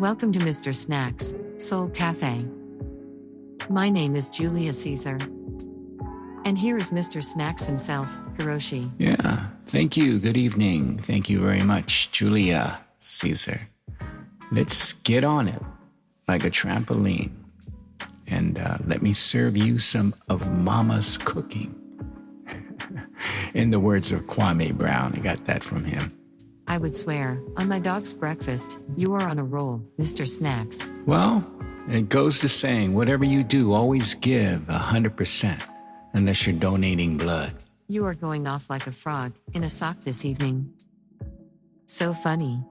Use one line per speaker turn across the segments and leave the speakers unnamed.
Welcome to MR.SNACKS, Soul Cafe. My name is Julia Caesar. And here is MR.SNACKS himself, Hiroshi.
Yeah, thank you. Good evening. Thank you very much, Julia Caesar. Let's get on it like a trampoline. And let me serve you some of Mama's cooking. In the words of Kwame Brown, I got that from him.
I would swear, on my dog's breakfast, you are on a roll, MR.SNACKS.
Well, it goes to saying, whatever you do, always give 100%, unless you're donating blood.
You are going off like a frog in a sock this evening. So funny.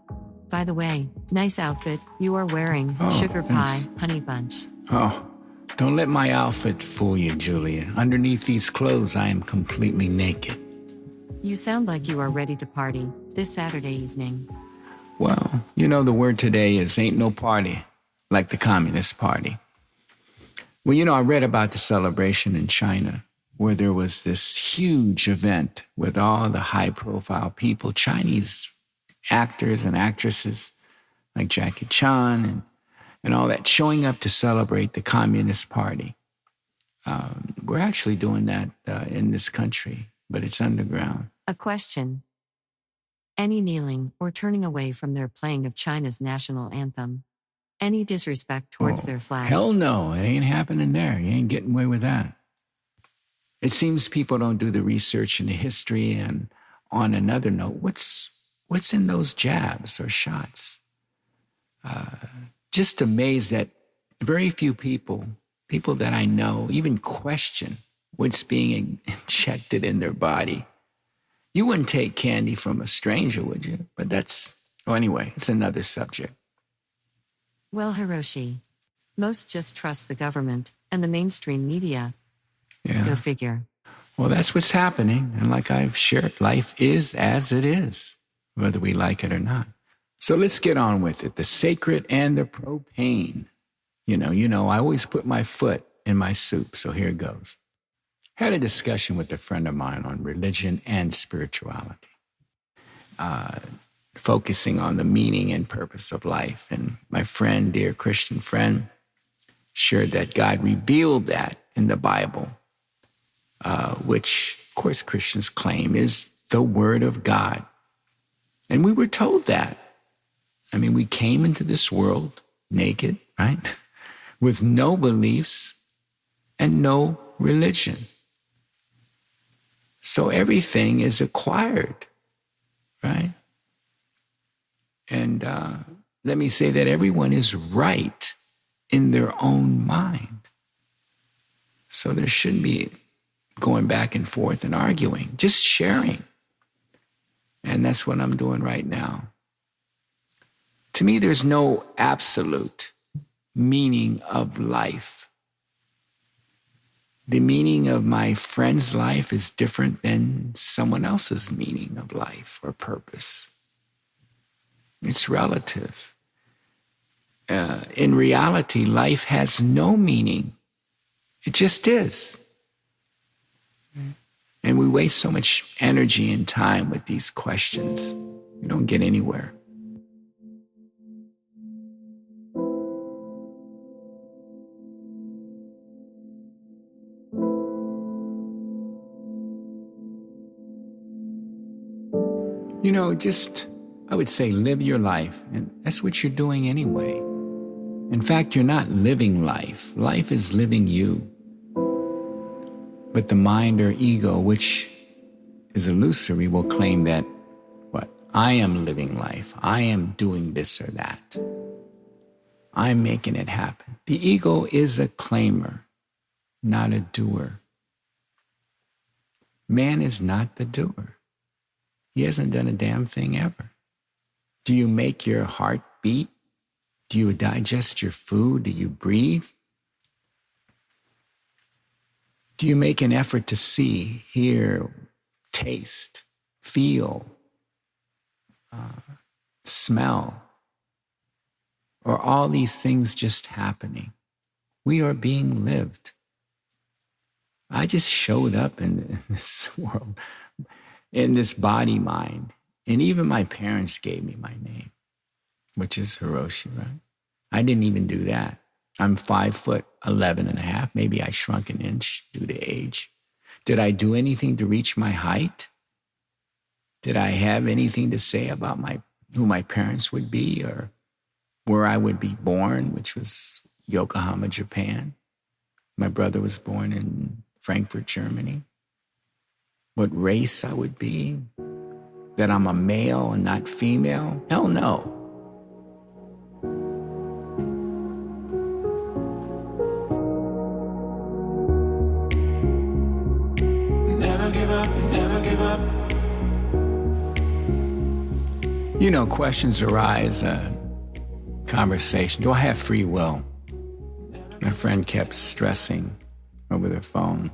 By the way, nice outfit you are wearing, sugar
thanks.
pie, honey bunch.
Oh, don't let my outfit fool you, Julia. Underneath these clothes, I am completely naked.
You sound like you are ready to party this Saturday evening.
Well, you know the word today is ain't no party like the Communist Party. Well, I read about the celebration in China where there was this huge event with all the high-profile people, Chinese actors and actresses like Jackie Chan and all that, showing up to celebrate the Communist Party. We're actually doing that in this country, but it's underground.
A question. Any kneeling or turning away from their playing of China's national anthem? Any disrespect towards their flag?
Hell no, it ain't happening there. You ain't getting away with that. It seems people don't do the research into history. And on another note, what's in those jabs or shots? Just amazed that very few people that I know, even question what's being injected in their body. You wouldn't take candy from a stranger, would you? But anyway, it's another subject.
Well, Hiroshi, most just trust the government and the mainstream media.
Yeah.
Go figure.
Well, that's what's happening. And like I've shared, life is as it is, whether we like it or not. So let's get on with it. The sacred and the profane. I always put my foot in my soup, so here it goes. Had a discussion with a friend of mine on religion and spirituality, focusing on the meaning and purpose of life. And my friend, dear Christian friend, shared that God revealed that in the Bible, which, of course, Christians claim is the Word of God. And we were told that. I mean, we came into this world naked, right? With no beliefs and no religion. So everything is acquired, right? And let me say that everyone is right in their own mind. So there shouldn't be going back and forth and arguing, just sharing. And that's what I'm doing right now. To me, there's no absolute meaning of life. The meaning of my friend's life is different than someone else's meaning of life or purpose. It's relative. In reality, life has no meaning. It just is. And we waste so much energy and time with these questions. We don't get anywhere. I would say live your life, and that's what you're doing anyway. In fact, you're not living life. Life is living you. But the mind or ego, which is illusory, will claim that, I am living life. I am doing this or that. I'm making it happen. The ego is a claimer, not a doer. Man is not the doer. He hasn't done a damn thing ever. Do you make your heart beat? Do you digest your food? Do you breathe? Do you make an effort to see, hear, taste, feel, smell? Or all these things just happening? We are being lived. I just showed up in this world, in this body mind. And even my parents gave me my name, which is Hiroshi, right? I didn't even do that. I'm 5'11.5". Maybe I shrunk an inch due to age. Did I do anything to reach my height? Did I have anything to say about who my parents would be or where I would be born, which was Yokohama, Japan? My brother was born in Frankfurt, Germany. What race I would be? That I'm a male and not female? Hell no.
Never give up, never give up.
You know, questions arise, conversation. Do I have free will? My friend kept stressing over the phone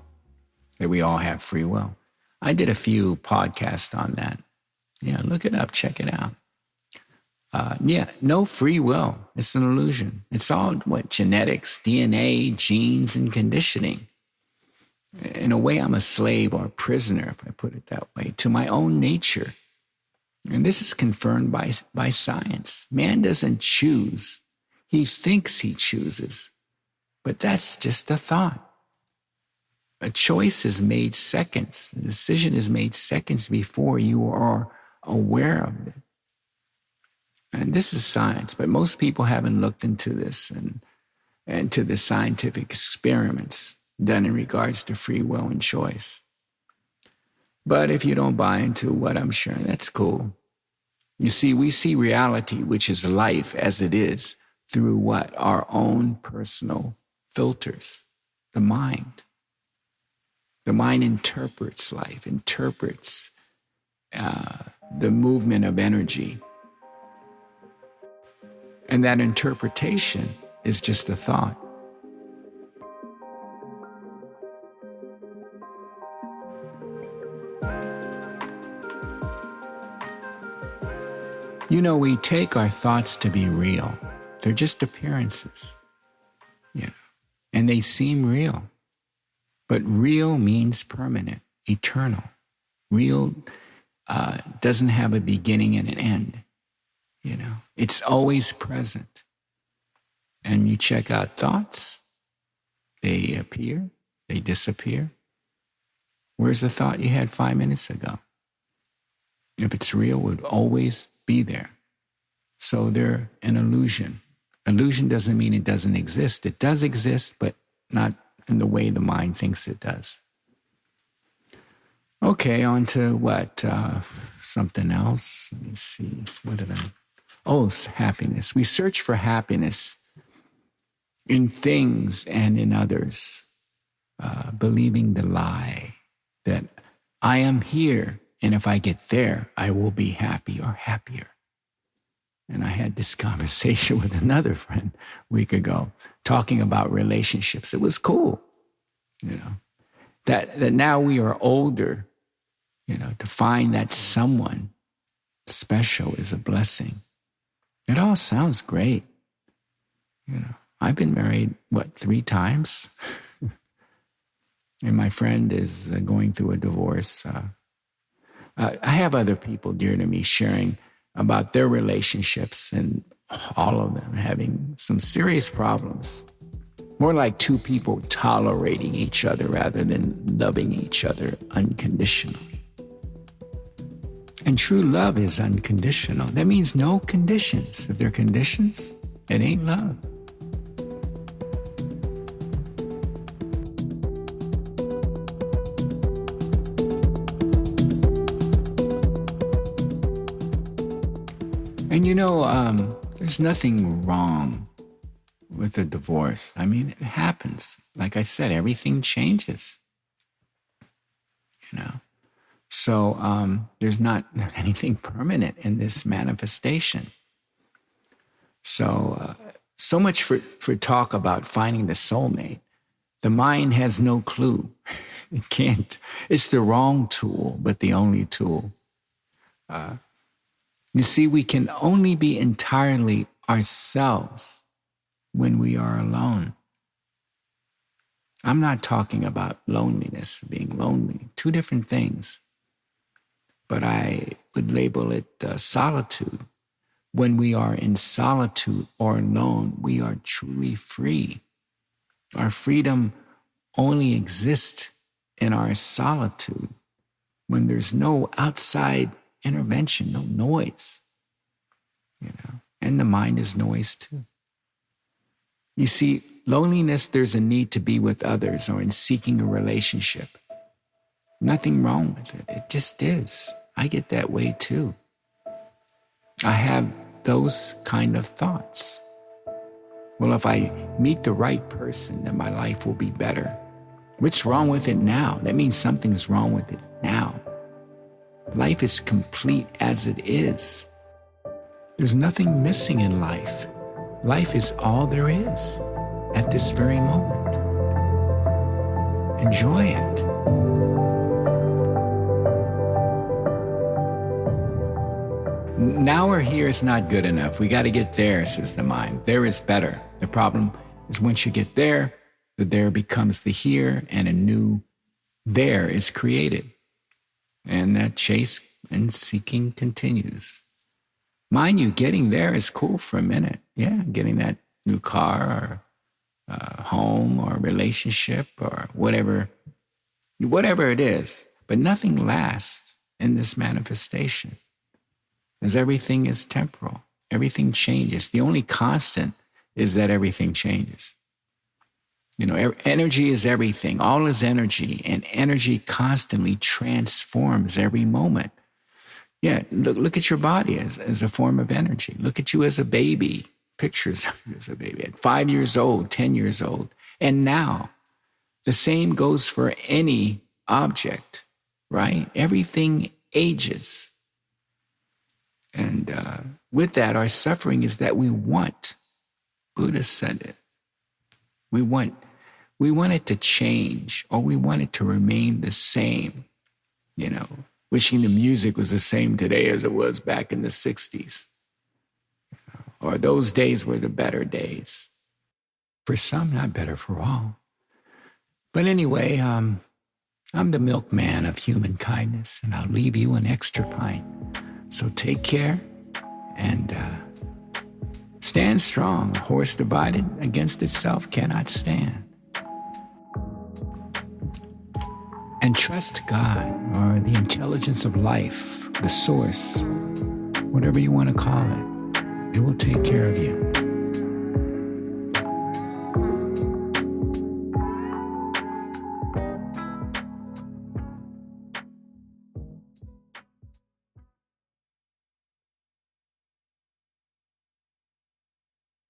that we all have free will. I did a few podcasts on that. Yeah, look it up, check it out. No free will. It's an illusion. It's all genetics, DNA, genes, and conditioning. In a way, I'm a slave or a prisoner, if I put it that way, to my own nature. And this is confirmed by science. Man doesn't choose. He thinks he chooses. But that's just a thought. A choice is made seconds. A decision is made seconds before you are aware of it. And this is science, but most people haven't looked into this and to the scientific experiments done in regards to free will and choice. But if you don't buy into what I'm sharing, that's cool. You see, we see reality, which is life as it is, through what? Our own personal filters, the mind. The mind interprets life, interprets the movement of energy. And that interpretation is just a thought. You know, we take our thoughts to be real. They're just appearances, and they seem real. But real means permanent, eternal. Real doesn't have a beginning and an end. It's always present. And you check out thoughts, they appear, they disappear. Where's the thought you had 5 minutes ago? If it's real, it would always be there. So they're an illusion. Illusion doesn't mean it doesn't exist. It does exist, but not in the way the mind thinks it does. Okay, on to what? Something else. Let me see. Happiness. We search for happiness in things and in others, believing the lie that I am here, and if I get there, I will be happy or happier. And I had this conversation with another friend a week ago, talking about relationships. It was cool, that now we are older, to find that someone special is a blessing. It all sounds great. I've been married, 3 times? And my friend is going through a divorce. I have other people dear to me sharing about their relationships, and all of them having some serious problems. More like 2 people tolerating each other rather than loving each other unconditionally. And true love is unconditional. That means no conditions. If there are conditions, it ain't love. And there's nothing wrong with a divorce. I mean, it happens. Like I said, everything changes. So there's not anything permanent in this manifestation. So much for talk about finding the soulmate. The mind has no clue. It can't. It's the wrong tool, but the only tool. You see, we can only be entirely ourselves when we are alone. I'm not talking about loneliness, being lonely, 2 different things. But I would label it solitude, when we are in solitude or alone, we are truly free. Our freedom only exists in our solitude when there's no outside intervention, no noise, and the mind is noise too. You see, loneliness, there's a need to be with others or in seeking a relationship. Nothing wrong with it. It just is. I get that way too. I have those kind of thoughts. Well, if I meet the right person, then my life will be better. What's wrong with it now? That means something's wrong with it now. Life is complete as it is. There's nothing missing in life. Life is all there is at this very moment. Enjoy it. Now or here is not good enough. We got to get there, says the mind. There is better. The problem is once you get there, the there becomes the here, and a new there is created. And that chase and seeking continues. Mind you, getting there is cool for a minute. Yeah, getting that new car or home or relationship or whatever it is. But nothing lasts in this manifestation. Because everything is temporal. Everything changes. The only constant is that everything changes. Energy is everything. All is energy. And energy constantly transforms every moment. Yeah, look at your body as a form of energy. Look at you as a baby. Pictures of you as a baby at 5 years old, 10 years old. And now, the same goes for any object, right? Everything ages. And with that, our suffering is that we want, Buddha said it, we want it to change, or we want it to remain the same, wishing the music was the same today as it was back in the 60s. Or those days were the better days. For some, not better for all. But anyway, I'm the milkman of human kindness, and I'll leave you an extra pint. So take care and stand strong. A horse divided against itself cannot stand. And trust God, or the intelligence of life, the source, whatever you want to call it. It will take care of you.